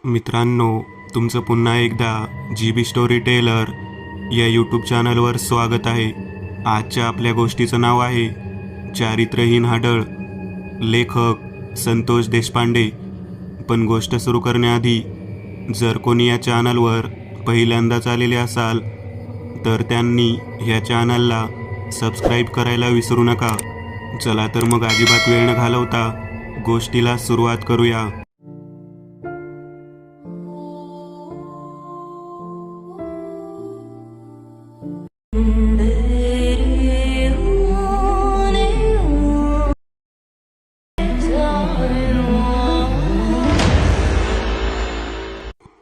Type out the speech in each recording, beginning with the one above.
मित्रांनो, तुमचं पुन्हा एकदा GB स्टोरी टेलर या यूट्यूब चॅनलवर स्वागत आहे. आजच्या आपल्या गोष्टीचं नाव आहे चारित्र्यहीन हाडळ. लेखक संतोष देशपांडे. पण गोष्ट सुरू करण्याआधी जर कोणी या चॅनलवर पहिल्यांदाच आलेले असाल तर त्यांनी ह्या चॅनलला सबस्क्राईब करायला विसरू नका. चला तर मग अजिबात वेळ न घालवता गोष्टीला सुरुवात करूया.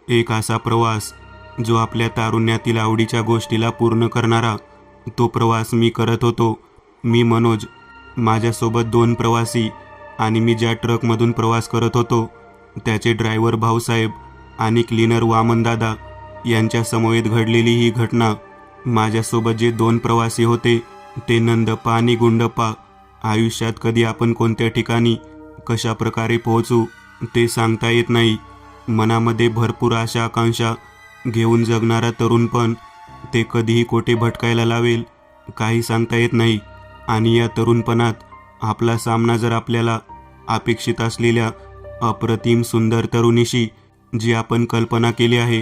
एक असा प्रवास जो आपल्या तारुण्यातील आवडीच्या गोष्टीला पूर्ण करणारा. तो प्रवास मी करत होतो. मी मनोज, माझ्यासोबत 2 प्रवासी आणि मी ज्या ट्रकमधून प्रवास करत होतो त्याचे ड्रायव्हर भाऊसाहेब आणि क्लीनर वामनदादा यांच्या समवेत घडलेली ही घटना. माझ्यासोबत जे 2 प्रवासी होते ते नंदप्पा आणि गुंडप्पा. आयुष्यात कधी आपण कोणत्या ठिकाणी कशा प्रकारे पोहोचू ते सांगता येत नाही. मनामध्ये भरपूर आशा आकांक्षा घेऊन जगणारा तरुण, पण ते कधीही कोठे भटकायला लावेल काही सांगता येत नाही. आणि या तरुणपणात आपला सामना जर आपल्याला अपेक्षित असलेल्या अप्रतिम सुंदर तरुणीशी, जी आपण कल्पना केली आहे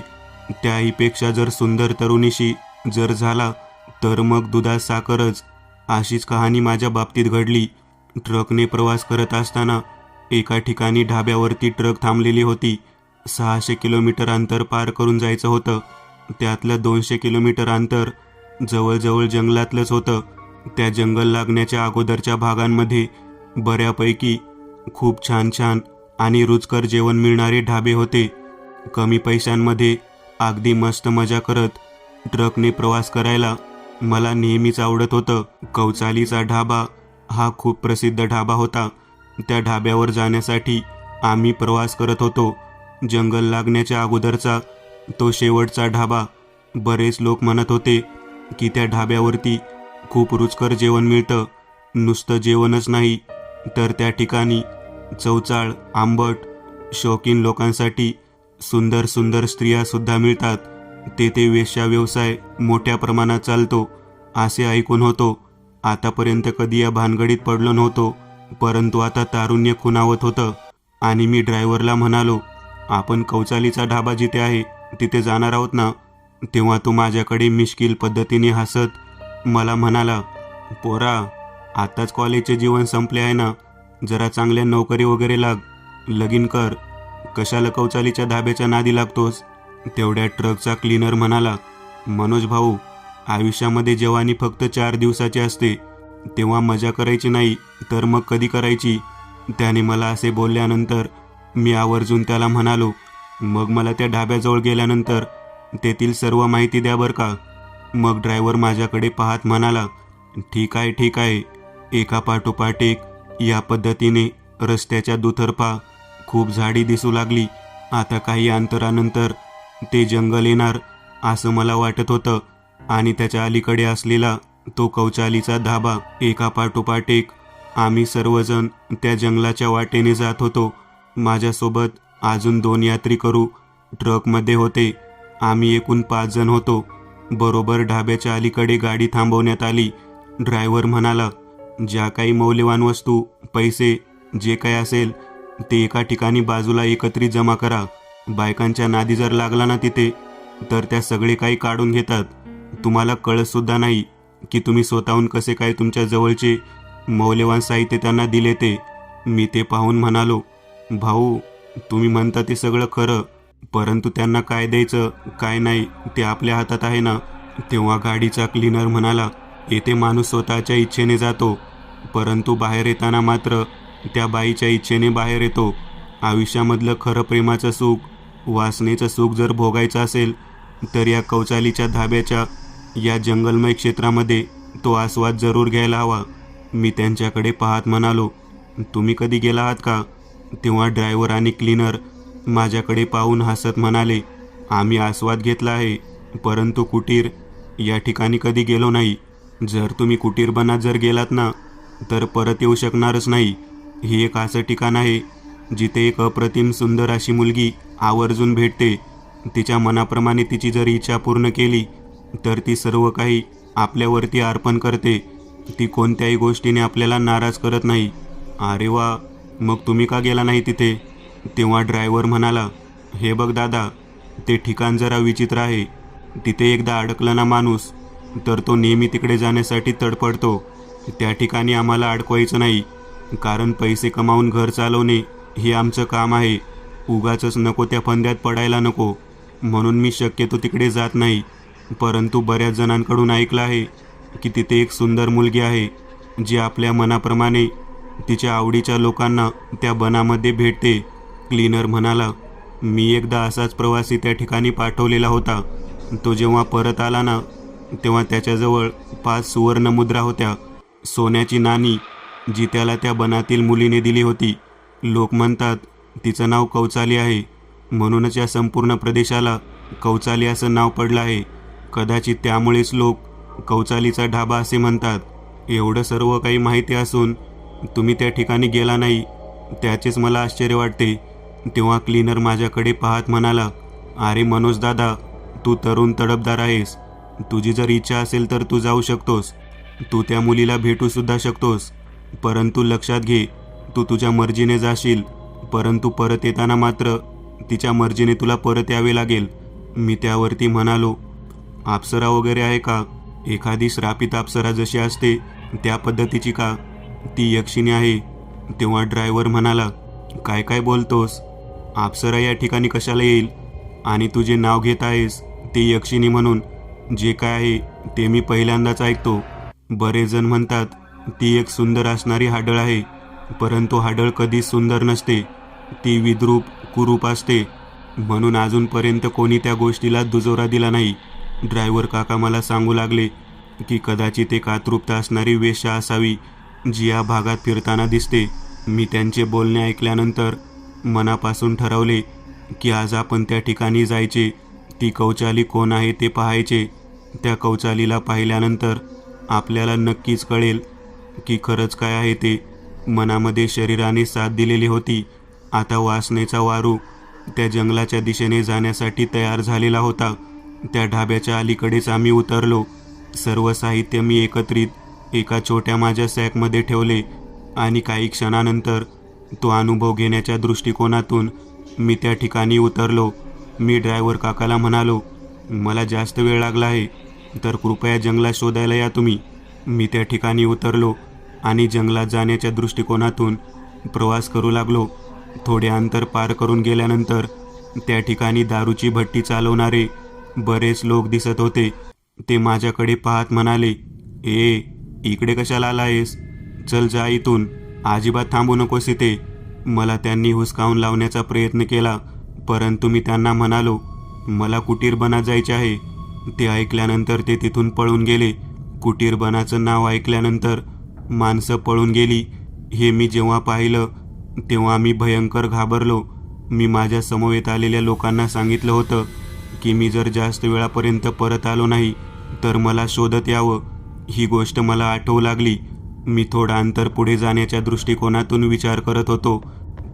त्याहीपेक्षा जर सुंदर तरुणीशी जर झाला तर मग दुधात साखरच. अशीच कहाणी माझ्या बाबतीत घडली. ट्रकने प्रवास करत असताना एका ठिकाणी ढाब्यावरती ट्रक थांबलेली होती. 600 किलोमीटर अंतर पार करून जायचं होतं. त्यातलं 200 किलोमीटर अंतर जवळजवळ जंगलातलंच होतं. त्या जंगल लागण्याच्या अगोदरच्या भागांमध्ये बऱ्यापैकी खूप छान छान आणि रुचकर जेवण मिळणारे ढाबे होते. कमी पैशांमध्ये अगदी मस्त मजा करत ट्रकने प्रवास करायला मला नेहमीच आवडत होतं. कौचालीचा ढाबा हा खूप प्रसिद्ध ढाबा होता. त्या ढाब्यावर जाण्यासाठी आम्ही प्रवास करत होतो. जंगल लागण्याच्या अगोदरचा तो शेवटचा ढाबा. बरेच लोक म्हणत होते की त्या ढाब्यावरती खूप रुचकर जेवण मिळतं. नुसतं जेवणच नाही तर त्या ठिकाणी चवचाळ, आंबट, शौकीन लोकांसाठी सुंदर सुंदर स्त्रियासुद्धा मिळतात. तेथे वेश्या व्यवसाय मोठ्या प्रमाणात चालतो असे ऐकून होतो. आतापर्यंत कधी या भानगडीत पडलो नव्हतो, परंतु आता तारुण्य खुणावत होतं. आणि मी ड्रायव्हरला म्हणालो, आपण कौचालीचा ढाबा जिथे आहे तिथे जाणार आहोत ना. तेव्हा तो माझ्याकडे मिश्किल पद्धतीने हसत मला म्हणाला, पोरा, आताच कॉलेजचे जीवन संपले आहे ना, जरा चांगल्या नोकरी वगैरे लाग, लगीन कर. कशाला कौचालीच्या ढाब्याच्या नादी लागतोस. तेवढ्या ट्रकचा क्लीनर म्हणाला, मनोज भाऊ, आयुष्यामध्ये जवानी फक्त 4 दिवसाची असते. तेव्हा मजा करायची नाही तर मग कधी करायची. त्याने मला असे बोलल्यानंतर मी आवर्जून त्याला म्हणालो, मग मला त्या ढाब्याजवळ गेल्यानंतर तेथील सर्व माहिती द्या बरं का. मग ड्रायव्हर माझ्याकडे पाहत म्हणाला, ठीक आहे ठीक आहे. एका पाठोपाठ एक या पद्धतीने रस्त्याच्या दुतर्फा खूप झाडी दिसू लागली. आता काही अंतरानंतर ते जंगल येणार असं मला वाटत होतं आणि त्याच्या अलीकडे असलेला तो कौचालीचा धाबा. एका पाठोपाठ एक आम्ही सर्वजण त्या जंगलाच्या वाटेने जात होतो. माझ्यासोबत अजून 2 यात्रेकरू ट्रकमध्ये होते. आम्ही एकूण 5 जण होतो. बरोबर ढाब्याच्या अलीकडे गाडी थांबवण्यात आली. ड्रायव्हर म्हणाला, ज्या काही मौल्यवान वस्तू, पैसे, जे काही असेल ते एका ठिकाणी बाजूला एकत्रित जमा करा. बायकांच्या नादी जर लागला ना तिथे तर त्या सगळे काही काढून घेतात. तुम्हाला कळतसुद्धा नाही की तुम्ही स्वतःहून कसे काय तुमच्या जवळचे मौल्यवान साहित्य त्यांना दिले ते. मी ते पाहून म्हणालो, भाऊ, तुम्ही म्हणता ते सगळं खरं, परंतु त्यांना काय द्यायचं काय नाही ते आपल्या हातात आहे ना. तेव्हा गाडीचा क्लीनर म्हणाला, येथे माणूस स्वतःच्या इच्छेने जातो, परंतु बाहेर येताना मात्र त्या बाईच्या इच्छेने बाहेर येतो. आयुष्यामधलं खरं प्रेमाचं सुख, वासनेचं सुख जर भोगायचं असेल तर या कौचालीच्या धाब्याच्या या जंगलमय क्षेत्रामध्ये तो आस्वाद जरूर घ्यायला हवा. मी त्यांच्याकडे पाहत म्हणालो, तुम्ही कधी गेला आहात का. तेव्हा ड्रायव्हर आणि क्लीनर माझ्याकडे पाहून हसत म्हणाले, आम्ही आस्वाद घेतला आहे, परंतु कुटीर या ठिकाणी कधी गेलो नाही. जर तुम्ही कुटीर बनात जर गेलात ना तर परत येऊ शकणारच नाही. ही एक असं ठिकाण आहे जिथे एक अप्रतिम सुंदर अशी मुलगी आवर्जून भेटते. तिच्या मनाप्रमाणे तिची जर इच्छा पूर्ण केली तर ती सर्व काही आपल्यावरती अर्पण करते. ती कोणत्याही गोष्टीने आपल्याला नाराज करत नाही. अरे वा, मग तुम्ही का गेला नाही तिथे? तेव्हा ड्रायव्हर म्हणाला, हे बघ दादा, ते ठिकाण जरा विचित्र आहे. तिथे एकदा अडकला ना माणूस तर तो नेहमी तिकडे जाण्यासाठी तडपडतो. त्या ठिकाणी आम्हाला अडकवायचं नाही, कारण पैसे कमावून घर चालवणे हे आमचं काम आहे. उगाचच नको त्या फंद्यात पडायला नको, म्हणून मी शक्यतो तिकडे जात नाही. परंतु बऱ्याच जणांकडून ऐकलं आहे की तिथे एक सुंदर मुलगी आहे जी आपल्या मनाप्रमाणे तिच्या आवडीच्या लोकांना त्या बनामध्ये भेटते. क्लीनर म्हणाला, मी एकदा असाच प्रवासी त्या ठिकाणी पाठवलेला होता. तो जेव्हा परत आला ना तेव्हा त्याच्याजवळ 5 सुवर्ण मुद्रा होत्या, सोन्याची नाणी, जी त्याला त्या बनातील मुलीने दिली होती. लोक म्हणतात तिचं नाव कौचाली आहे, म्हणूनच या संपूर्ण प्रदेशाला कौचाली असं नाव पडलं आहे. कदाचित त्यामुळेच लोक कौचालीचा ढाबा असे म्हणतात. एवढं सर्व काही माहिती असून तुम्ही त्या ठिकाणी गेला नाही, त्याचेच मला आश्चर्य वाटते. तेव्हा क्लीनर माझ्याकडे पाहत म्हणाला, अरे मनोज दादा, तू तरुण तडफदार आहेस. तुझी जर इच्छा असेल तर तू जाऊ शकतोस. तू त्या मुलीला भेटूसुद्धा शकतोस. परंतु लक्षात घे, तू तुझ्या मर्जीने जाशील, परंतु परत येताना मात्र तिच्या मर्जीने तुला परत यावे लागेल. मी त्यावरती म्हणालो, अप्सरा वगैरे आहे का? एखादी श्रापित अप्सरा जशी असते त्या पद्धतीची का? ती यक्षिणी आहे. तेव्हा ड्रायव्हर म्हणाला, काय काय बोलतोस? अप्सरा या ठिकाणी कशाला येईल? आणि तुझे नाव घेत आहेस ते यक्षिणी म्हणून. जे काय आहे ते मी पहिल्यांदाच ऐकतो. बरेच जण म्हणतात ती एक सुंदर असणारी हाडळ आहे, परंतु हाडळ कधीच सुंदर नसते. ती विद्रूप कुरूप असते, म्हणून अजूनपर्यंत कोणी त्या गोष्टीला दुजोरा दिला नाही. ड्रायव्हर काका मला सांगू लागले की कदाचित एक अतृप्त असणारी वेश्या असावी जी या भागात फिरताना दिसते. मी त्यांचे बोलणे ऐकल्यानंतर मनापासून ठरवले की आज आपण त्या ठिकाणी जायचे. ती कौचाली कोण आहे ते पाहायचे. त्या कौचालीला पाहिल्यानंतर आपल्याला नक्कीच कळेल की खरंच काय आहे ते. मनामध्ये शरीराने साथ दिलेली होती. आता वासनेचा वारू त्या जंगलाच्या दिशेने जाण्यासाठी तयार झालेला होता. त्या ढाब्याच्या अलीकडेच आम्ही उतरलो. सर्व साहित्य मी एकत्रित एका छोट्या माझ्या सॅकमध्ये ठेवले आणि काही क्षणानंतर तो अनुभव घेण्याच्या दृष्टिकोनातून मी त्या ठिकाणी उतरलो. मी ड्रायव्हर काकाला म्हणालो, मला जास्त वेळ लागला आहे तर कृपया जंगलात शोधायला या तुम्ही. मी त्या ठिकाणी उतरलो आणि जंगलात जाण्याच्या दृष्टिकोनातून प्रवास करू लागलो. थोडे अंतर पार करून गेल्यानंतर त्या ठिकाणी दारूची भट्टी चालवणारे बरेच लोक दिसत होते. ते माझ्याकडे पाहत म्हणाले, इकडे कशाला आला आहेस? चल जा इथून, अजिबात थांबू नकोस इथे. मला त्यांनी हुसकावून लावण्याचा प्रयत्न केला, परंतु मी त्यांना म्हणालो, मला कुटीर बनात जायचे आहे. ते ऐकल्यानंतर ते तिथून पळून गेले. कुटीर बनाचं नाव ऐकल्यानंतर माणसं पळून गेली. हे मी जेव्हा पाहिलं तेव्हा मी भयंकर घाबरलो. मी माझ्या समवेत आलेल्या लोकांना सांगितलं होतं की मी जर जास्त वेळापर्यंत परत आलो नाही तर मला शोधत यावं. ही गोष्ट मला आठवू लागली. मी थोडा अंतर पुढे जाण्याच्या दृष्टिकोनातून विचार करत होतो,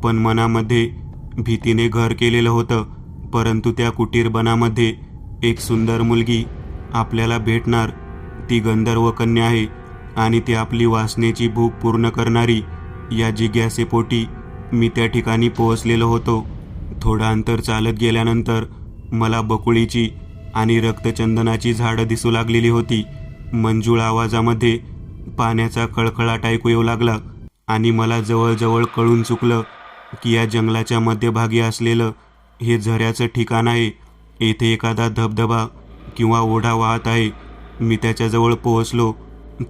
पण मनामध्ये भीतीने घर केलेलं होतं. परंतु त्या कुटीर बनामध्ये एक सुंदर मुलगी आपल्याला भेटणार. ती गंधर्व कन्या आहे आणि ती आपली वासनेची भूक पूर्ण करणारी. या जिज्ञासेपोटी मी त्या ठिकाणी पोहोचलेलो होतो. थोडं अंतर चालत गेल्यानंतर मला बकुळीची आणि रक्तचंदनाची झाडं दिसू लागलेली होती. मंजूळ आवाजामध्ये पाण्याचा खळखळाट ऐकू येऊ लागला आणि मला जवळजवळ कळून चुकलं की या जंगलाच्या मध्यभागी असलेलं हे झऱ्याचं ठिकाण आहे. येथे एखादा धबधबा किंवा ओढा वाहत आहे. मी त्याच्याजवळ पोहोचलो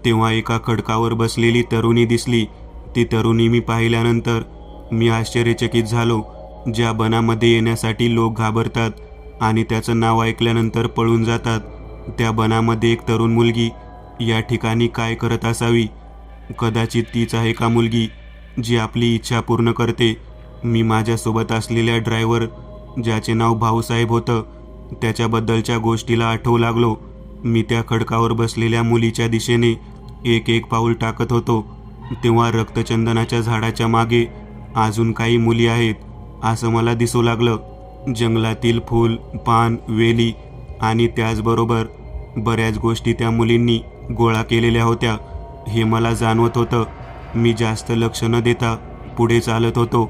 तेव्हा एका खडकावर बसलेली तरुणी दिसली. ती तरुणी मी पाहिल्यानंतर मी आश्चर्यचकित झालो. ज्या बनामध्ये येण्यासाठी लोक घाबरतात आणि त्याचं नाव ऐकल्यानंतर पळून जातात, त्या बनामध्ये एक तरुण मुलगी या ठिकाणी काय करत असावी? कदाचित तीच आहे का मुलगी जी आपली इच्छा पूर्ण करते? मी माझ्यासोबत असलेल्या ड्रायव्हर, ज्याचे नाव भाऊसाहेब होतं, त्याच्याबद्दलच्या गोष्टीला आठवू लागलो. मी त्या खडकावर बसलेल्या मुलीच्या दिशेने एक एक पाऊल टाकत होतो तेव्हा रक्तचंदनाच्या झाडाच्या मागे अजून काही मुली आहेत असं मला दिसू लागलं. जंगलातील फूल, पान, वेली आणि त्याचबरोबर बऱ्याच गोष्टी त्या मुलींनी गोळा केलेल्या होत्या हे मला जाणवत होतं. मी जास्त लक्ष न देता पुढे चालत होतो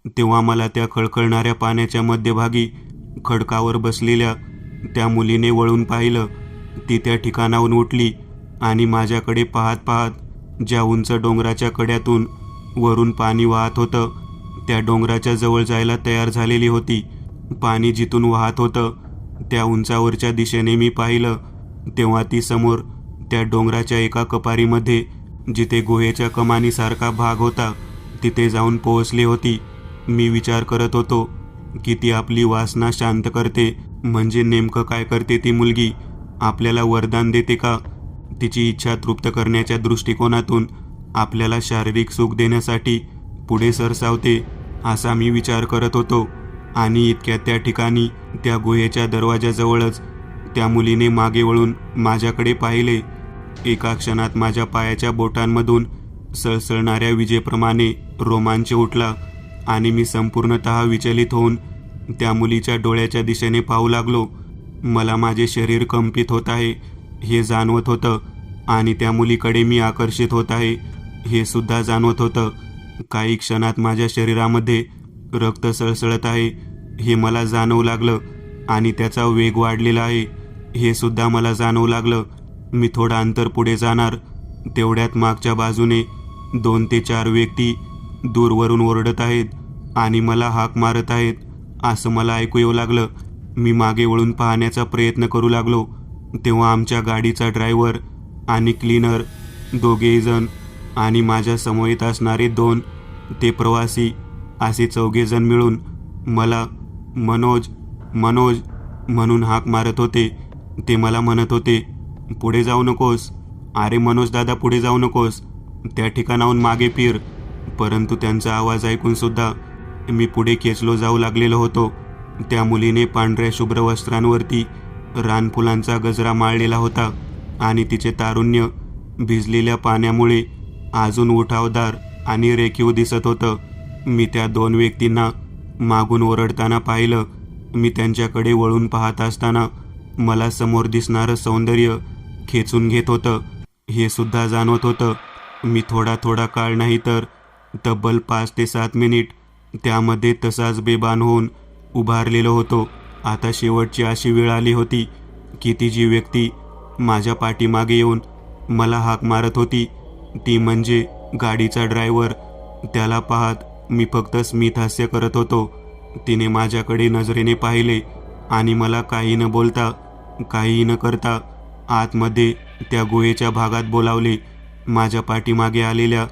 तेव्हा मला त्या खळखळणाऱ्या पाण्याच्या मध्यभागी खडकावर बसलेल्या त्या मुलीने वळून पाहिलं. ती त्या ठिकाणाहून उठली आणि माझ्याकडे पाहत पाहत ज्या उंच डोंगराच्या कड्यातून वरून पाणी वाहत होतं त्या डोंगराच्या जवळ जायला तयार झालेली होती. पाणी जिथून वाहत होतं त्या उंचावरच्या दिशेने मी पाहिलं तेव्हा ती समोर त्या डोंगराच्या एका कपारीमध्ये जिथे गुहेच्या कमानीसारखा भाग होता तिथे जाऊन पोहोचली होती. मी विचार करत होतो की ती आपली वासना शांत करते म्हणजे नेमकं काय करते ती मुलगी? आपल्याला वरदान देते का? तिची इच्छा तृप्त करण्याच्या दृष्टिकोनातून आपल्याला शारीरिक सुख देण्यासाठी पुढे सरसावते असा मी विचार करत होतो. आणि इतक्यात त्या ठिकाणी त्या गुहेच्या दरवाजाजवळच त्या मुलीने मागे वळून माझ्याकडे पाहिले. एका क्षणात माझ्या पायाच्या बोटांमधून सळसळणाऱ्या विजेप्रमाणे रोमांच उठला आणि मी संपूर्णतः विचलित होऊन त्या मुलीच्या डोळ्याच्या दिशेने पाहू लागलो. मला माझे शरीर कंपित होत आहे हे जाणवत होतं आणि त्या मुलीकडे मी आकर्षित होत आहे हे सुद्धा जाणवत होतं. काही क्षणात माझ्या शरीरामध्ये रक्त सळसळत आहे हे मला जाणवू लागलं आणि त्याचा वेग वाढलेला आहे हे सुद्धा मला जाणवू लागलं. मी थोडं अंतर पुढे जाणार तेवढ्यात मागच्या बाजूने 2 ते 4 व्यक्ती दूरवरून ओरडत आहेत आणि मला हाक मारत आहेत असं मला ऐकू येऊ लागलं. मी मागे वळून पाहण्याचा प्रयत्न करू लागलो तेव्हा आमच्या गाडीचा ड्रायव्हर आणि क्लीनर दोघेही जण आणि माझ्या समोरीत असणारे 2 ते प्रवासी असे 4घे जण मिळून मला मनोज मनोज म्हणून हाक मारत होते. ते मला म्हणत होते, पुढे जाऊ नकोस, अरे मनोज दादा पुढे जाऊ नकोस, त्या ठिकाणाहून मागे फिर. परंतु त्यांचा आवाज ऐकून सुद्धा मी पुढे खेचलो जाऊ लागलेलो होतो. त्या मुलीने पांढऱ्या शुभ्र वस्त्रांवरती रानफुलांचा गजरा माळलेला होता आणि तिचे तारुण्य भिजलेल्या पाण्यामुळे अजून उठावदार आणि रेखीव दिसत होतं. मी त्या 2 व्यक्तींना मागून ओरडताना पाहिलं. मी त्यांच्याकडे वळून पाहत असताना मला समोर दिसणारं सौंदर्य खेचून घेत होतं हे सुद्धा जाणवत होतं. मी थोडा काळ नाही तर तब्बल 5 ते 7 मिनिट त्यामध्ये तसाच बेभान होऊन उभारलेलो होतो. आता शेवटची अशी वेळ आली होती की ती जी व्यक्ती माझ्या पाठीमागे येऊन मला हाक मारत होती ती म्हणजे गाडीचा ड्रायव्हर. त्याला पाहत मी फक्त स्मित हास्य करत होतो. तिने माझ्याकडे नजरेने पाहिले आणि मला काही न बोलता काही न करता आतमध्ये त्या गुहेच्या भागात बोलावले. माझ्या पाठीमागे आलेल्या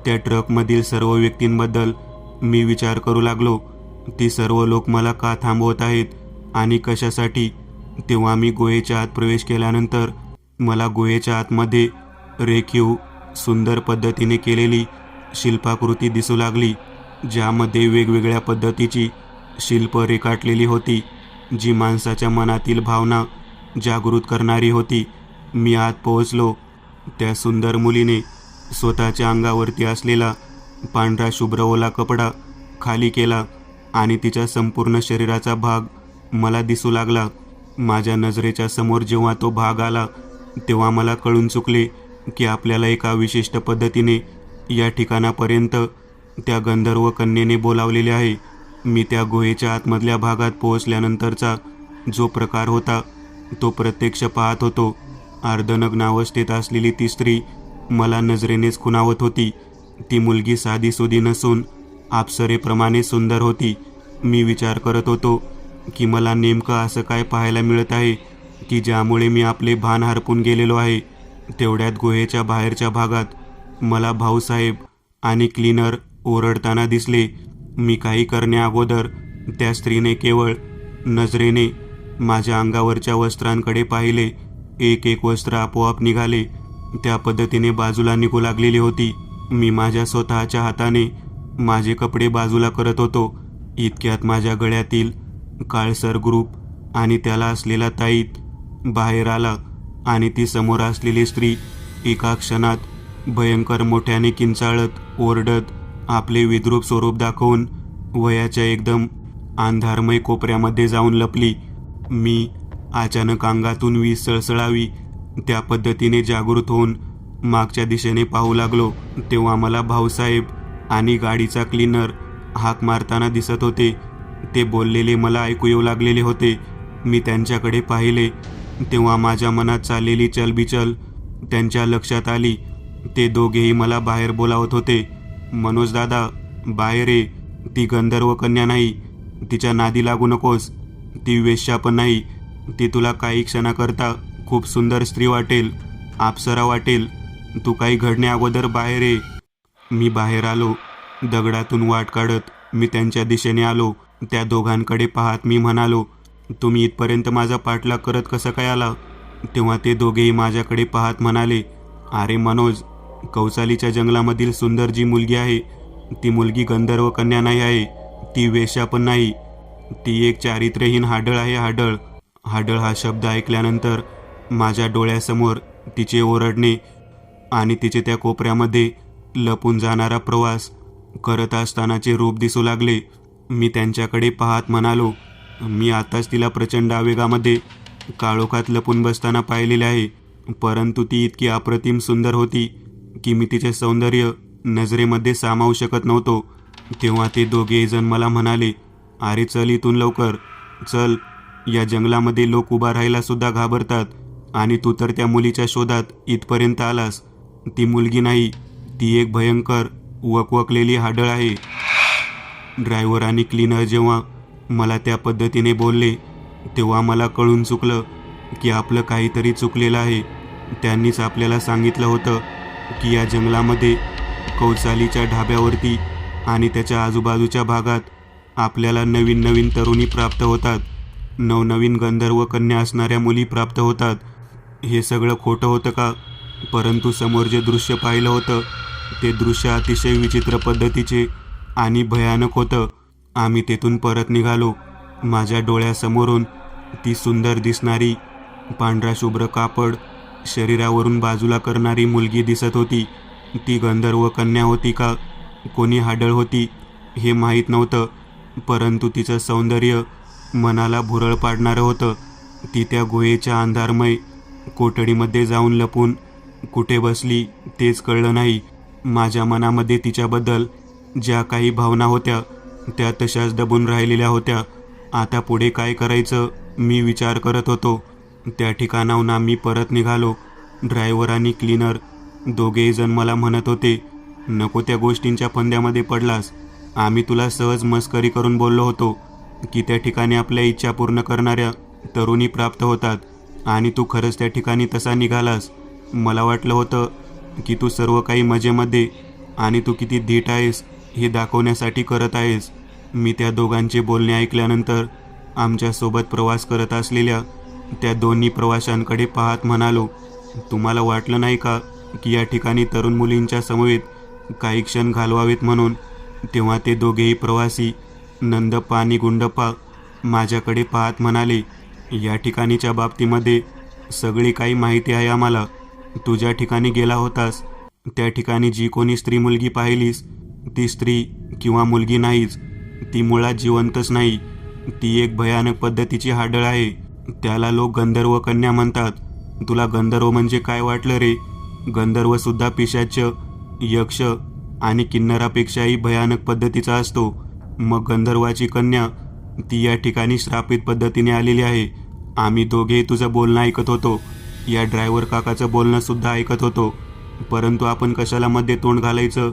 त्या ट्रकमधील सर्व व्यक्तींबद्दल मी विचार करू लागलो. ती सर्व लोक मला का थांबवत आहेत आणि कशासाठी? तेव्हा मी गुहेच्या आत प्रवेश केल्यानंतर मला गुहेच्या आतमध्ये रेखीव सुंदर पद्धतीने केलेली शिल्पाकृती दिसू लागली ज्यामध्ये वेगवेगळ्या पद्धतीची शिल्प रेखाटलेली होती जी माणसाच्या मनातील भावना जागृत करणारी होती. मी आत पोहोचलो. त्या सुंदर मुलीने स्वतःच्या अंगावरती असलेला पांढरा शुभ्र ओला कपडा खाली केला आणि तिच्या संपूर्ण शरीराचा भाग मला दिसू लागला. माझ्या नजरेच्या समोर जेव्हा तो भाग आला तेव्हा मला कळून चुकले की आपल्याला एका विशिष्ट पद्धतीने या ठिकाणापर्यंत त्या गंधर्व कन्येने बोलावलेले आहे. मी त्या गुहेच्या आतमधल्या भागात पोहोचल्यानंतरचा जो प्रकार होता तो प्रत्यक्ष पाहत होतो. अर्धनग्न अवस्थेत असलेली ती स्त्री मला नजरेनेच खुणावत होती. ती मुलगी साधीसुधी नसून अप्सरेप्रमाणे सुंदर होती. मी विचार करत होतो की मला नेमकं असं काय पाहायला मिळत आहे की ज्यामुळे मी आपले भान हरपून गेलेलो आहे. तेवढ्यात गुहेच्या बाहेरच्या भागात मला भाऊसाहेब आणि क्लीनर ओरडताना दिसले. मी काही करण्याअगोदर त्या स्त्रीने केवळ नजरेने माझ्या अंगावरच्या वस्त्रांकडे पाहिले. एक वस्त्र आपोआप निघाले. त्या पद्धतीने बाजूला निघू लागलेली होती. मी माझ्या स्वतःच्या हाताने माझे कपडे बाजूला करत होतो. इतक्यात माझ्या गळ्यातील काळसर ग्रुप आणि त्याला असलेला ताईत बाहेर आला आणि ती समोर असलेली स्त्री एका क्षणात भयंकर मोठ्याने किंचाळत ओरडत आपले विद्रूप स्वरूप दाखवून वयाच्या एकदम अंधारमय कोपऱ्यामध्ये जाऊन लपली. मी अचानक अंगातून वीज सळसळावी त्या पद्धतीने जागृत होऊन मागच्या दिशेने पाहू लागलो. तेव्हा मला भाऊसाहेब आणि गाडीचा क्लीनर हाक मारताना दिसत होते. ते बोललेले मला ऐकू येऊ लागलेले होते. मी त्यांच्याकडे पाहिले तेव्हा माझ्या मनात चाललेली चलबिचल त्यांच्या लक्षात आली. ते दोघेही मला बाहेर बोलावत होते. मनोज दादा, बाहेर ये. ती गंधर्व कन्या नाही. तिच्या नादी लागू नकोस. ती वेश्या पण नाही. ती तुला काही क्षणाकरता खूप सुंदर स्त्री वाटेल, अप्सरा वाटेल. तू काही घडण्या अगोदर बाहेर ये. मी बाहेर आलो. दगडातून वाट काढत मी त्यांच्या दिशेने आलो. त्या दोघांकडे पाहत मी म्हणालो, तुम्ही इथपर्यंत माझा पाठलाग करत कसं काय आला? तेव्हा ते दोघेही माझ्याकडे पाहत म्हणाले, अरे मनोज, कौसालीच्या जंगलामधील सुंदर जी मुलगी आहे ती मुलगी गंधर्व कन्या नाही आहे. ती वेश्या पण नाही. ती एक चारित्र्यहीन हाडळ आहे. हाडळ. हाडळ हा शब्द ऐकल्यानंतर माझ्या डोळ्यासमोर तिचे ओरडणे आणि तिचे त्या कोपऱ्यामध्ये लपून जाणारा प्रवास करत असतानाचे रूप दिसू लागले. मी त्यांच्याकडे पाहत म्हणालो, मी आताच तिला प्रचंड आवेगामध्ये काळोखात लपून बसताना पाहिलेले आहे. परंतु ती इतकी अप्रतिम सुंदर होती की मी तिचे सौंदर्य नजरेमध्ये सामावू शकत नव्हतो. तेव्हा ते दोघेही जण मला म्हणाले, अरे चल इथून लवकर चल. या जंगलामध्ये लोक उभा राहायला सुद्धा घाबरतात आणि तू तर त्या मुलीच्या शोधात इथपर्यंत आलास. ती मुलगी नाही, ती एक भयंकर वकवकलेली हाडळ आहे. ड्रायव्हर आणि क्लीनर जेव्हा मला त्या पद्धतीने बोलले तेव्हा मला कळून चुकलं की आपलं काहीतरी चुकलेलं आहे. त्यांनीच आपल्याला सांगितलं होतं की या जंगलामध्ये कौसालीच्या ढाब्यावरती आणि त्याच्या आजूबाजूच्या भागात आपल्याला नवीन नवीन तरुणी प्राप्त होतात. नवनवीन गंधर्व कन्या असणाऱ्या मुली प्राप्त होतात. हे सगळं खोटं होतं का? परंतु समोर जे दृश्य पाहिलं होतं ते दृश्य अतिशय विचित्र पद्धतीचे आणि भयानक होतं. आम्ही तेथून परत निघालो. माझ्या डोळ्यासमोरून ती सुंदर दिसणारी पांढरा शुभ्र कापड शरीरावरून बाजूला करणारी मुलगी दिसत होती. ती गंधर्व कन्या होती का कोणी हाडळ होती हे माहीत नव्हतं, परंतु तिचं सौंदर्य मनाला भुरळ पाडणारं होतं. ती त्या गुहेच्या अंधारमय कोठडीमध्ये जाऊन लपून कुठे बसली तेच कळलं नाही. माझ्या मनामध्ये तिच्याबद्दल ज्या काही भावना होत्या त्या तशाच दबून राहिलेल्या होत्या. आता पुढे काय करायचं मी विचार करत होतो. त्या ठिकाणाहून आम्ही परत निघालो. ड्रायव्हर आणि क्लीनर दोघेही जण मला म्हणत होते, नको त्या गोष्टींच्या फंद्यामध्ये पडलास. आम्ही तुला सहज मस्करी करून बोललो होतो की त्या ठिकाणी आपल्या इच्छा पूर्ण करणाऱ्या तरुणी प्राप्त होतात आणि तू खरंच त्या ठिकाणी तसा निघालास. मला वाटलं होतं की तू सर्व काही मजेमध्ये आणि तू किती धीट आहेस हे दाखवण्यासाठी करत आहेस. मी त्या दोघांचे बोलणे ऐकल्यानंतर आमच्यासोबत प्रवास करत असलेल्या त्या दोन्ही प्रवाशांकडे पाहत म्हणालो, तुम्हाला वाटलं नाही का की या ठिकाणी तरुण मुलींच्या समवेत काही क्षण घालवावेत म्हणून? तेव्हा ते दोघेही प्रवासी नंदप्पा आणि गुंडप्पा माझ्याकडे पाहत म्हणाले, या ठिकाणीच्या बाबतीमध्ये सगळी काही माहिती आहे आम्हाला. तू ज्या ठिकाणी गेला होतास त्या ठिकाणी जी कोणी स्त्री मुलगी पाहिलीस ती स्त्री किंवा मुलगी नाहीच. ती मुळात जिवंतच नाही. ती एक भयानक पद्धतीची हाडळ आहे. त्याला लोक गंधर्व कन्या म्हणतात. तुला गंधर्व म्हणजे काय वाटलं रे? गंधर्वसुद्धा पिशाच्य, यक्ष आणि किन्नरापेक्षाही भयानक पद्धतीचा असतो. मग गंधर्वाची कन्या ती या ठिकाणी श्रापित पद्धतीने आलेली आहे. आम्ही दोघे तुझं बोलणं ऐकत होतो. या ड्रायव्हर काकाचं बोलणंसुद्धा ऐकत होतो. परंतु आपण कशाला मध्ये तोंड घालायचं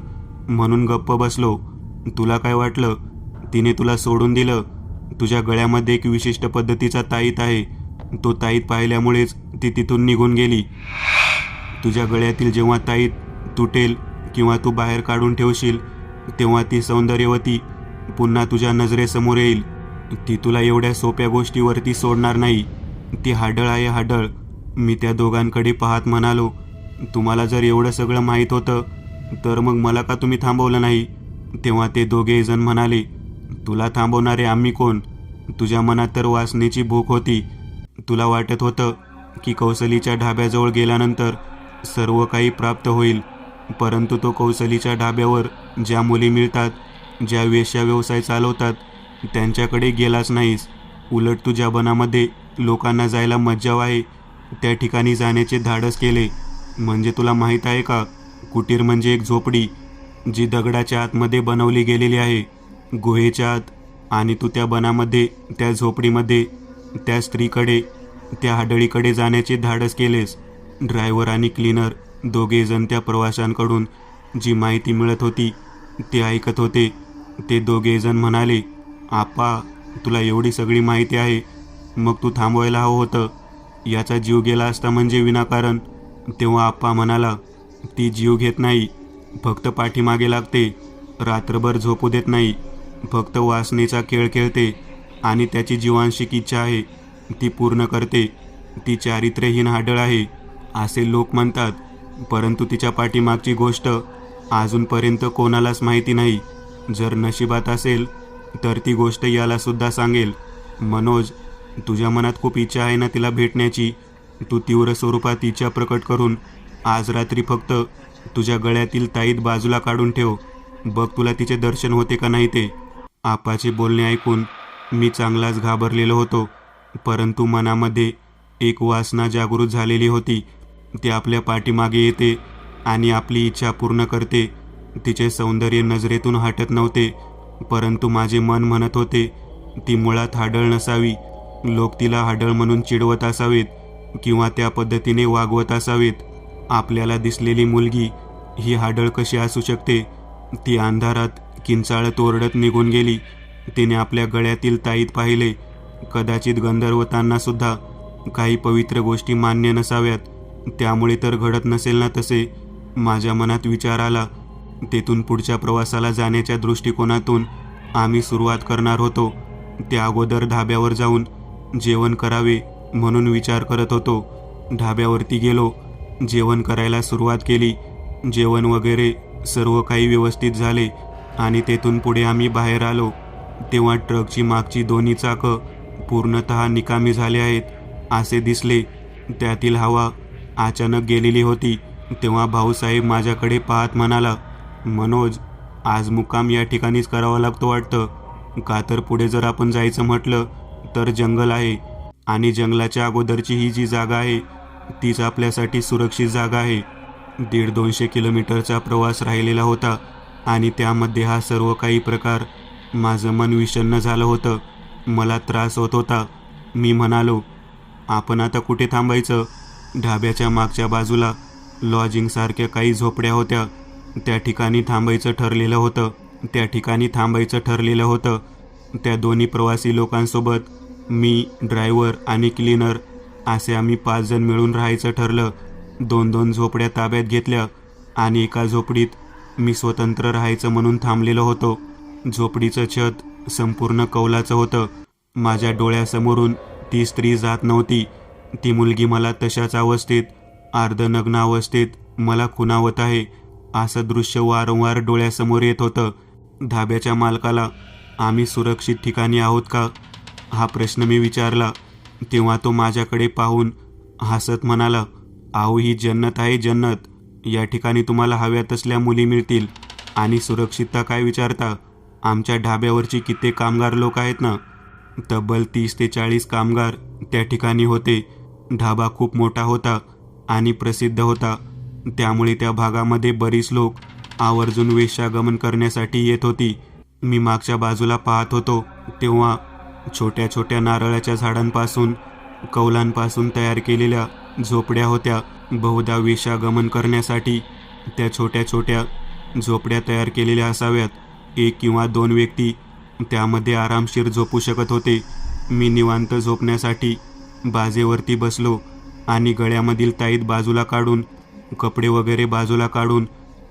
म्हणून गप्प बसलो. तुला काय वाटलं? तिने तुला सोडून दिलं. तुझ्या गळ्यामध्ये एक विशिष्ट पद्धतीचा ताईत आहे. तो ताईत पाहिल्यामुळेच ती तिथून निघून गेली. तुझ्या गळ्यातील जेव्हा ताईत तुटेल किंवा तू बाहेर काढून ठेवशील तेव्हा ती सौंदर्यवती पुन्हा तुझ्या नजरेसमोर येईल. ती तुला एवढ्या सोप्या गोष्टीवरती सोडणार नाही. ती हाडळ आहे, हाडळ. मी त्या दोघांकडे पाहत म्हणालो, तुम्हाला जर एवढं सगळं माहीत होतं तर मग मला का तुम्ही थांबवलं नाही? तेव्हा ते दोघे जण म्हणाले, तुला थांबवणारे आम्ही कोण? तुझ्या मनात तर वासनेची भूक होती. तुला वाटत होतं की कौसलीच्या ढाब्याजवळ गेल्यानंतर सर्व काही प्राप्त होईल. परंतु तो कौसलीच्या ढाब्यावर ज्या मुली मिळतात, ज्या वेश्या व्यवसाय चालवतात त्यांच्याकडे गेलाच नाहीस. उलट तुझ्या बनामध्ये लोकांना जायला मज्जाव आहे त्या ठिकाणी जाण्याचे धाडस केले. म्हणजे तुला माहीत आहे का, कुटीर म्हणजे एक झोपडी जी दगडाच्या आतमध्ये बनवली गेलेली आहे, गुहेच्या आत. आणि तू त्या बनामध्ये, त्या झोपडीमध्ये, त्या स्त्रीकडे, त्या हाडळीकडे जाण्याचे धाडस केलेस. ड्रायव्हर आणि क्लीनर दोघेजण त्या प्रवाशांकडून जी माहिती मिळत होती ते ऐकत होते. ते दोघेजण म्हणाले, आप्पा, तुला एवढी सगळी माहिती आहे, मग तू थांबवायला हवं होतं. याचा जीव गेला असता म्हणजे विनाकारण. तेव्हा आप्पा म्हणाला, ती जीव घेत नाही, फक्त पाठीमागे लागते, रात्रभर झोपू देत नाही, फक्त वासनेचा खेळ खेळते आणि त्याची जीवांशिक इच्छा आहे ती पूर्ण करते. ती चारित्र्यहीन हाडळ आहे असे लोक म्हणतात, परंतु तिच्या पाठीमागची गोष्ट अजूनपर्यंत कोणालाच माहिती नाही. जर नशिबात असेल तर ती गोष्ट याला सुद्धा सांगेल. मनोज, तुझ्या मनात खूप इच्छा आहे ना तिला भेटण्याची. तू तीव्र स्वरूपात इच्छा प्रकट करून आज रात्री फक्त तुझ्या गळ्यातील ताईत बाजूला काढून ठेव. बघ तुला तिचे दर्शन होते का नाही ते. आपाचे बोलणे ऐकून मी चांगलाच घाबरलेलो होतो, परंतु मनामध्ये एक वासना जागृत झालेली होती. ती आपल्या पाठीमागे येते आणि आपली इच्छा पूर्ण करते. तिचे सौंदर्य नजरेतून हटत नव्हते, परंतु माझे मन म्हणत होते ती मुळात हाडळ नसावी. लोक तिला हाडळ म्हणून चिडवत असावेत किंवा त्या पद्धतीने वागवत असावेत. आपल्याला दिसलेली मुलगी ही हाडळ कशी असू शकते. ती अंधारात किंचाळत ओरडत निघून गेली. तिने आपल्या गळ्यातील ताईत पाहिले. कदाचित गंधर्वतांना सुद्धा काही पवित्र गोष्टी मान्य नसाव्यात, त्यामुळे तर घडत नसेल ना तसे. माझ्या मनात विचार आला. तेथून पुढच्या प्रवासाला जाण्याच्या दृष्टिकोनातून आम्ही सुरुवात करणार होतो. त्या अगोदर धाब्यावर जाऊन जेवण करावे म्हणून विचार करत होतो. ढाब्यावरती गेलो, जेवण करायला सुरुवात केली. जेवण वगैरे सर्व काही व्यवस्थित झाले आणि तेथून पुढे आम्ही बाहेर आलो तेव्हा ट्रकची मागची दोन्ही चाकं पूर्णतः निकामी झाले आहेत असे दिसले. त्यातील हवा अचानक गेलेली होती. तेव्हा भाऊसाहेब माझ्याकडे पाहत म्हणाला, मनोज, आज मुक्काम या ठिकाणीच करावा लागतो वाटतं. का तर पुढे जर आपण जायचं म्हटलं तर जंगल आहे आणि जंगलाच्या अगोदरची ही जी जागा आहे तीच आपल्यासाठी सुरक्षित जागा आहे. 150-200 किलोमीटरचा प्रवास राहिलेला होता आणि त्यामध्ये हा सर्व काही प्रकार. माझं मन विषण्ण झालं होतं, मला त्रास होत होता. मी म्हणालो, आपण आता कुठे थांबायचं. ढाब्याच्या मागच्या बाजूला लॉजिंगसारख्या काही झोपड्या होत्या, त्या ठिकाणी थांबायचं ठरलेलं होतं. त्या दोन्ही प्रवासी लोकांसोबत मी, ड्रायव्हर आणि क्लीनर असे आम्ही 5 जण मिळून राहायचं ठरलं. 2-2 झोपड्या ताब्यात घेतल्या आणि एका झोपडीत मी स्वतंत्र राहायचं म्हणून थांबलेलो होतो. झोपडीचं छत संपूर्ण कौलाचं होतं. माझ्या डोळ्यासमोरून ती स्त्री जात नव्हती. ती मुलगी मला तशाच अवस्थेत, अर्धनग्न अवस्थेत मला खुणावत आहे असं दृश्य वारंवार डोळ्यासमोर येत होतं. धाब्याच्या मालकाला आम्ही सुरक्षित ठिकाणी आहोत का हा प्रश्न मी विचारला. तेव्हा तो माझ्याकडे पाहून हसत म्हणाला, अहो, ही जन्नत आहे, जन्नत. या ठिकाणी तुम्हाला हव्या तसल्या मुली मिळतील आणि सुरक्षितता काय विचारता. आमच्या ढाब्यावरची कित्येक कामगार लोक आहेत ना. तब्बल 30 ते 40 कामगार त्या ठिकाणी होते. ढाबा खूप मोठा होता आणि प्रसिद्ध होता, त्यामुळे त्या भागामध्ये बरीच लोक आवर्जून वेश्यागमन करण्यासाठी येत होती. मी मागच्या बाजूला पाहत होतो तेव्हा छोट्या छोट्या नारळाच्या झाडांपासून, कौलांपासून तयार केलेल्या झोपड्या होत्या. बहुधा वेश्यागमन करण्यासाठी त्या छोट्या छोट्या झोपड्या तयार केलेल्या असाव्यात. 1 किंवा 2 व्यक्ती त्यामध्ये आरामशीर झोपू शकत होते. मी निवांत झोपण्यासाठी बाजेवरती बसलो आणि गळ्यामधील ताईत बाजूला काढून, कपडे वगैरे बाजूला काढून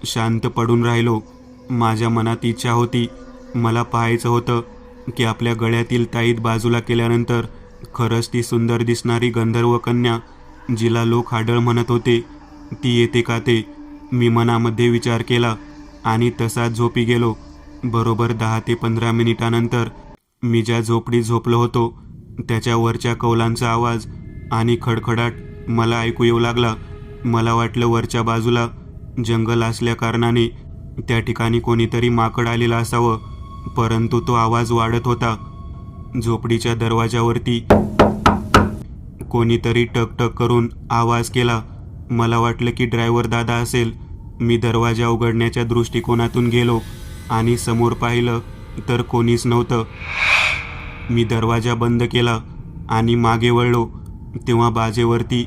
शांत पडून राहिलो. माझ्या मनात इच्छा होती, मला पाहायचं होतं की आपल्या गळ्यातील ताईत बाजूला केल्यानंतर खरंच ती सुंदर दिसणारी गंधर्व कन्या, जिला लोक हाडळ म्हणत होते, ती येते का ते. मी मनामध्ये विचार केला आणि तसाच झोपी गेलो. बरोबर 10 ते 15 मिनिटानंतर मी ज्या झोपडीत झोपलो होतो त्याच्या वरच्या कौलांचा आवाज आणि खडखडाट मला ऐकू येऊ लागला. मला वाटलं वरच्या बाजूला जंगल असल्या कारणाने त्या ठिकाणी कोणीतरी माकड आलेलं असावं. परंतु तो आवाज वाढत होता. झोपडीच्या दरवाजावरती कोणीतरी टकटक करून आवाज केला. मला वाटलं की ड्रायव्हर दादा असेल. मी दरवाजा उघडण्याच्या दृष्टिकोनातून गेलो आणि समोर पाहिलं तर कोणीच नव्हतं. मी दरवाजा बंद केला आणि मागे वळलो तेव्हा बाजेवरती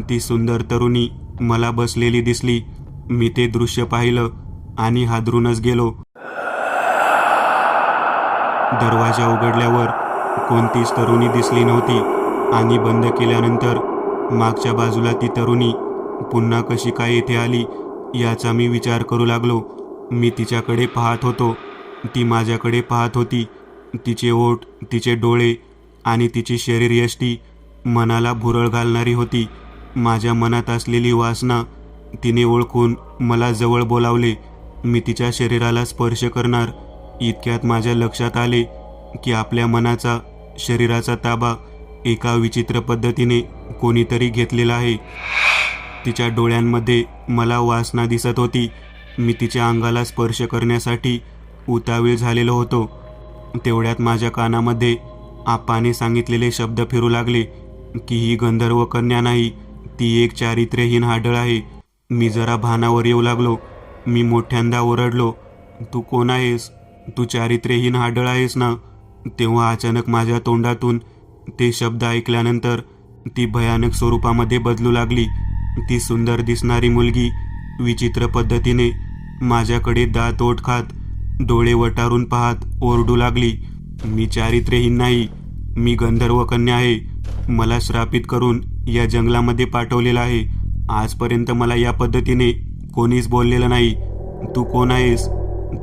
ती सुंदर तरुणी मला बसलेली दिसली. मी ते दृश्य पाहिलं आणि हादरूनच गेलो. दरवाजा उघडल्यावर कोणतीच तरुणी दिसली नव्हती आणि बंद केल्यानंतर मागच्या बाजूला ती तरुणी पुन्हा कशी काय येथे आली याचा मी विचार करू लागलो. मी तिच्याकडे पाहत होतो. ती माझ्याकडे पाहत होती. तिचे ओठ, तिचे डोळे आणि तिची शरीरयष्टी मनाला भुरळ घालणारी होती. माझ्या मनात असलेली वासना तिने ओळखून मला जवळ बोलावले. मी तिच्या शरीराला स्पर्श करणार इतक्यात माझ्या लक्षात आले की आपल्या मनाचा, शरीराचा ताबा एका विचित्र पद्धतीने कोणीतरी घेतलेला आहे. तिच्या डोळ्यांमध्ये मला वासना दिसत होती. मी तिच्या अंगाला स्पर्श करण्यासाठी उतावीळ झालेलो होतो. तेवढ्यात माझ्या कानामध्ये आप्पाने सांगितलेले शब्द फिरू लागले की ही गंधर्व कन्या नाही, ती एक चारित्र्यहीन हाडळ आहे. मी जरा भानावर येऊ लागलो. मी मोठ्यांदा ओरडलो, तू कोण आहेस? तू चारित्र्यहीन हाडळ आहेस ना? तेव्हा अचानक माझ्या तोंडातून ते शब्द ऐकल्यानंतर ती भयानक स्वरूपामध्ये बदलू लागली. ती सुंदर दिसणारी मुलगी विचित्र पद्धतीने माझ्याकडे दात ओठ खात, डोळे वटारून पाहत ओरडू लागली, मी चारित्र्यहीन नाही, मी गंधर्व कन्या आहे. मला श्रापित करून या जंगलामध्ये पाठवलेलं आहे. आजपर्यंत मला या पद्धतीने कोणीच बोललेलं नाही. तू कोण आहेस?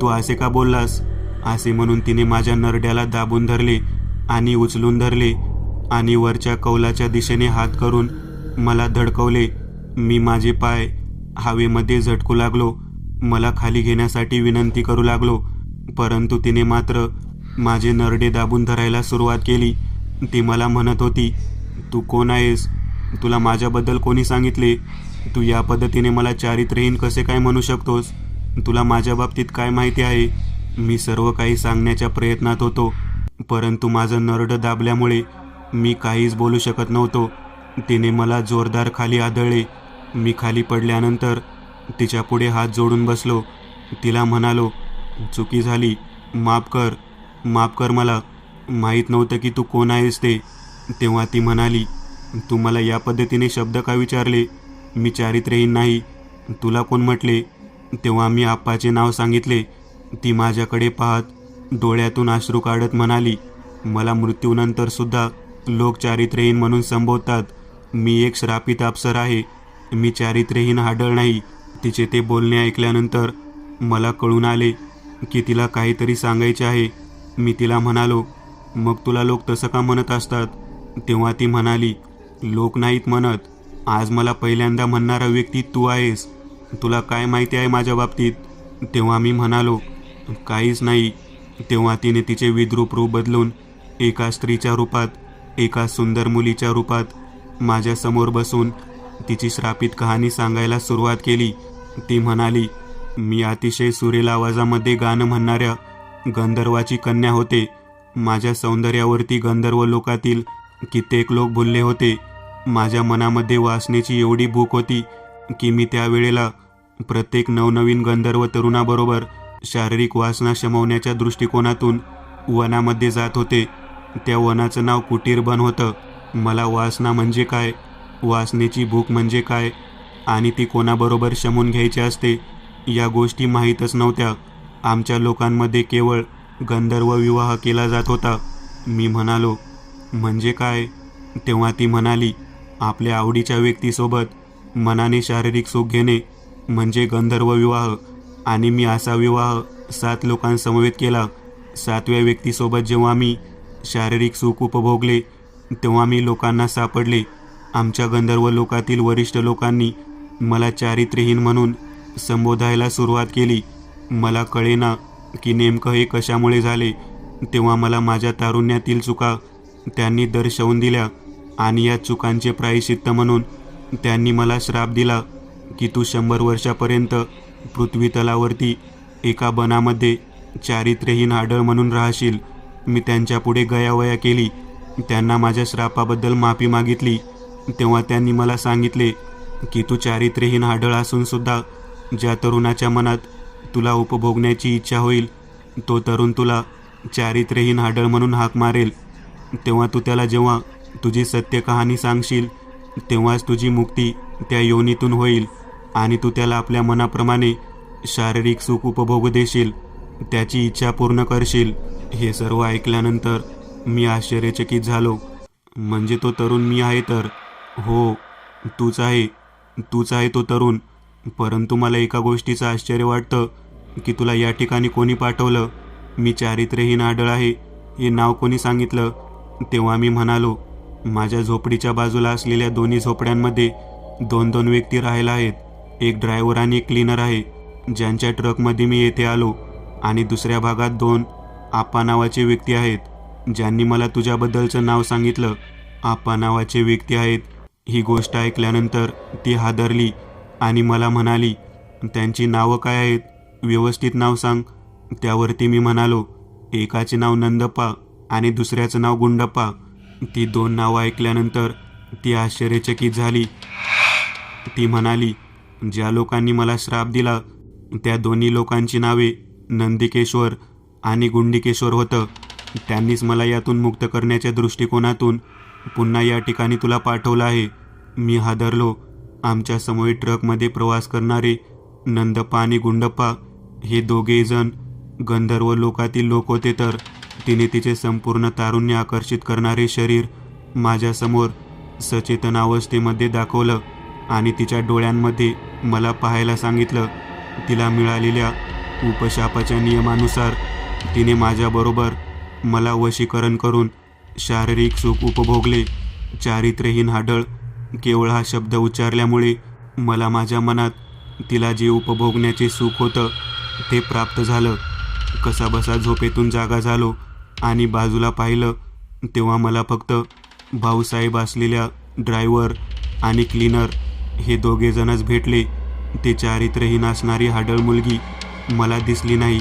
तू असे का बोललास? असे म्हणून तिने माझ्या नरड्याला दाबून धरले आणि उचलून धरले आणि वरच्या कौलाच्या दिशेने हात करून मला धडकवले. मी माझे पाय हवेमध्ये झटकू लागलो. मला खाली घेण्यासाठी विनंती करू लागलो, परंतु तिने मात्र माझे नरडे दाबून धरायला सुरुवात केली. ती मला म्हणत होती, तू कोण आहेस? तुला माझ्याबद्दल कोणी सांगितले? तू या पद्धतीने मला चारित्र्यहीन कसे काय म्हणू शकतोस? तुला माझ्या बाबतीत काय माहिती आहे? मी सर्व काही सांगण्याच्या प्रयत्नात होतो, परंतु माझं नरडं दाबल्यामुळे मी काहीच बोलू शकत नव्हतो. तिने मला जोरदार खाली आदळले. मी खाली पडल्यानंतर तिच्या पुढे हात जोडून बसलो. तिला म्हणालो, चुकी झाली, माफ कर मला. माहीत नव्हतं की तू कोण आहेस ते. तेव्हा ती म्हणाली, तू मला या पद्धतीने शब्द का विचारले? मी चारित्र्यहीन नाही. तुला कोण म्हटले? तेव्हा मी आप्पाचे नाव सांगितले. ती माझ्याकडे पाहत डोळ्यातून अश्रू काढत म्हणाली, मला मृत्यूनंतर सुद्धा लोक चारित्र्यहीन म्हणून संबोधतात. मी एक श्रापित अप्सर आहे. मी चारित्र्यहीन हाडळ नाही. तिचे ते बोलणे ऐकल्यानंतर मला कळून आले की तिला काहीतरी सांगायचे आहे. मी तिला म्हणालो, मग तुला लोक तसं का म्हणत असतात? तेव्हा ती म्हणाली, लोक नाहीत म्हणत. आज मला पहिल्यांदा म्हणणारा व्यक्ती तू आहेस. तुला काय माहिती आहे माझ्या बाबतीत? तेव्हा मी म्हणालो, काहीच नाही. तेव्हा तिने तिचे विद्रूप रूप बदलून एका स्त्रीच्या रूपात, एका सुंदर मुलीच्या रूपात माझ्यासमोर बसून तिची श्रापित कहाणी सांगायला सुरुवात केली. ती म्हणाली, मी अतिशय सुरेल आवाजामध्ये गाणं म्हणणाऱ्या गंधर्वाची कन्या होते. माझ्या सौंदर्यावरती गंधर्व लोकातील कित्येक लोक भुलले होते. माझ्या मनामध्ये वासनेची एवढी भूक होती की मी त्यावेळेला प्रत्येक नवनवीन गंधर्व तरुणाबरोबर शारीरिक वासना शमवण्याच्या दृष्टिकोनातून वनामध्ये जात होते. त्या वनाचं नाव कुटीरबन होतं. मला वासना म्हणजे काय, वासनेची भूक म्हणजे काय आणि ती कोणाबरोबर शमून घ्यायची असते या गोष्टी माहीतच नव्हत्या. आमच्या लोकांमध्ये केवळ गंधर्व विवाह केला जात होता. मी म्हणालो, म्हणजे काय? तेव्हा ती म्हणाली, आपल्या आवडीच्या व्यक्तीसोबत मनाने शारीरिक सुख घेणे म्हणजे गंधर्व विवाह. आणि मी असा विवाह 7 लोकांसमवेत केला. 7व्या व्यक्तीसोबत जेव्हा मी शारीरिक सुख उपभोगले तेव्हा मी लोकांना सापडले. आमच्या गंधर्व लोकातील वरिष्ठ लोकांनी मला चारित्र्यहीन म्हणून संबोधायला सुरुवात केली. मला कळेना की नेमकं हे कशामुळे झाले. तेव्हा मला माझ्या तारुण्यातील चुका त्यांनी दर्शवून दिल्या आणि या चुकांचे प्रायश्चित्त म्हणून त्यांनी मला श्राप दिला की तू 100 वर्षापर्यंत पृथ्वी तलावरती एका बनामध्ये चारित्र्यहीन आढळ म्हणून राहशील. मी त्यांच्यापुढे गयावया केली. त्यांना माझ्या श्रापाबद्दल माफी मागितली. तेव्हा त्यांनी मला सांगितले की तू चारित्र्यहीन आढळ असून सुद्धा ज्या तरुणाच्या मनात तुला उपभोगण्याची इच्छा होईल तो तरुण तुला चारित्र्यहीन आढळ म्हणून हाक मारेल. तेव्हा तू त्याला जेव्हा तुझी सत्य कहाणी सांगशील तेव्हाच तुझी मुक्ती त्या योनीतून होईल आणि तू त्याला आपल्या मनाप्रमाणे शारीरिक सुख उपभोगू देशील, त्याची इच्छा पूर्ण करशील. हे सर्व ऐकल्यानंतर मी आश्चर्यचकित झालो. म्हणजे तो तरुण मी आहे तर? हो, तूच आहे तो तरुण. परंतु मला एका गोष्टीचं आश्चर्य वाटतं की तुला या ठिकाणी कोणी पाठवलं. मी चारित्र्यहीन आढळ आहे हे नाव कोणी सांगितलं? तेव्हा मी म्हणालो, माझ्या झोपडीच्या बाजूला असलेल्या दोन्ही झोपड्यांमध्ये 2-2 व्यक्ती राहायला आहेत. एक ड्रायव्हर आणि एक क्लीनर आहे ज्यांच्या ट्रकमध्ये मी येथे आलो, आणि दुसऱ्या भागात 2 आप्पा नावाचे व्यक्ती आहेत ज्यांनी मला तुझ्याबद्दलचं नाव सांगितलं. आप्पा नावाचे व्यक्ती आहेत. ही गोष्ट ऐकल्यानंतर ती हादरली आणि मला म्हणाली, त्यांची नावं काय आहेत? व्यवस्थित नाव सांग. त्यावरती मी म्हणालो, एकाचे नाव नंदप्पा आणि दुसऱ्याचं नाव गुंडप्पा. ती 2 नावं ऐकल्यानंतर ती आश्चर्यचकित झाली. ती म्हणाली, ज्या लोकांनी मला श्राप दिला त्या दोन्ही लोकांची नावे नंदिकेश्वर आणि गुंडिकेश्वर होतं. त्यांनीच मला यातून मुक्त करण्याच्या दृष्टिकोनातून पुन्हा या ठिकाणी तुला पाठवलं आहे. मी हादरलो. आमच्या समोर ट्रकमध्ये प्रवास करणारे नंदप्पा आणि गुंडप्पा हे दोघेही जण गंधर्व लोकातील लोक होते. तर तिने तिचे संपूर्ण तारुण्य आकर्षित करणारे शरीर माझ्यासमोर सचेतन अवस्थेमध्ये दाखवलं आणि तिच्या डोळ्यांमध्ये मला पाहायला सांगितलं. तिला मिळालेल्या उपशापाच्या नियमानुसार तिने माझ्याबरोबर मला वशीकरण करून शारीरिक सुख उपभोगले. चारित्र्यहीन आढळ केवळ हा शब्द उच्चारल्यामुळे मला माझ्या मनात तिला जे उपभोगण्याचे सुख होतं ते प्राप्त झालं. कसाबसा झोपेतून जागा झालो आणि बाजूला पाहिलं तेव्हा मला फक्त भाऊसाहेब असलेल्या ड्रायव्हर आणि क्लीनर हे दोघेजणच भेटले. ते चारित्र्यहीन असणारी आढळ मुलगी मला दिसली नाही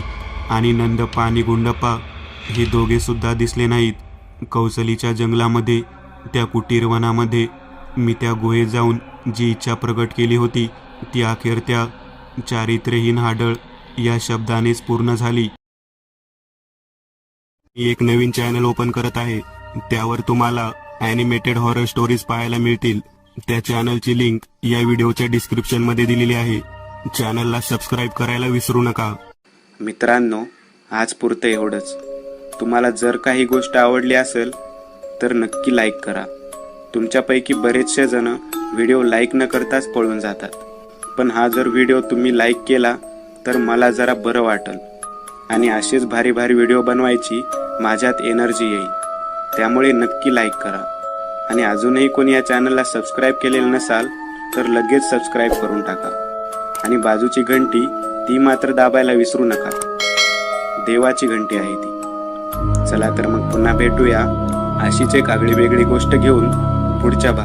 आणि नंदप्पा आणि गुंडप्पा हे दोघेसुद्धा दिसले नाहीत. कौसलीच्या जंगलामध्ये त्या कुटीरवनामध्ये मी त्या गुहेत जाऊन जी इच्छा प्रगट केली होती ती अखेर त्या चारित्र्यहीन आढळ या शब्दानेच पूर्ण झाली. मी एक नवीन चॅनल ओपन करत आहे. त्यावर तुम्हाला ॲनिमेटेड हॉरर स्टोरीज पाहायला मिळतील. त्या चॅनलची लिंक या व्हिडिओच्या डिस्क्रिप्शनमध्ये दिलेली आहे. चॅनलला सबस्क्राईब करायला विसरू नका. मित्रांनो, आज पुरतं एवढंच. तुम्हाला जर काही गोष्ट आवडली असेल तर नक्की लाईक करा. तुमच्यापैकी बरेचसे जण व्हिडिओ लाईक न करताच पळून जातात. पण हा जर व्हिडिओ तुम्ही लाईक केला तर मला जरा बरं वाटेल आणि असेच भारी भारी व्हिडिओ बनवायची माझ्यात एनर्जी येईल. त्यामुळे नक्की लाईक करा. आणि अजूनही कोणी या चॅनलला सबस्क्राईब केलेलं नसाल तर लगेच सबस्क्राईब करून टाका. आणि बाजूची घंटी ती मात्र दाबायला विसरू नका. देवाची घंटी आहे ती. चला तर मग पुन्हा भेटूया अशीच एक आगळी वेगळी गोष्ट घेऊन पुढच्या भागात.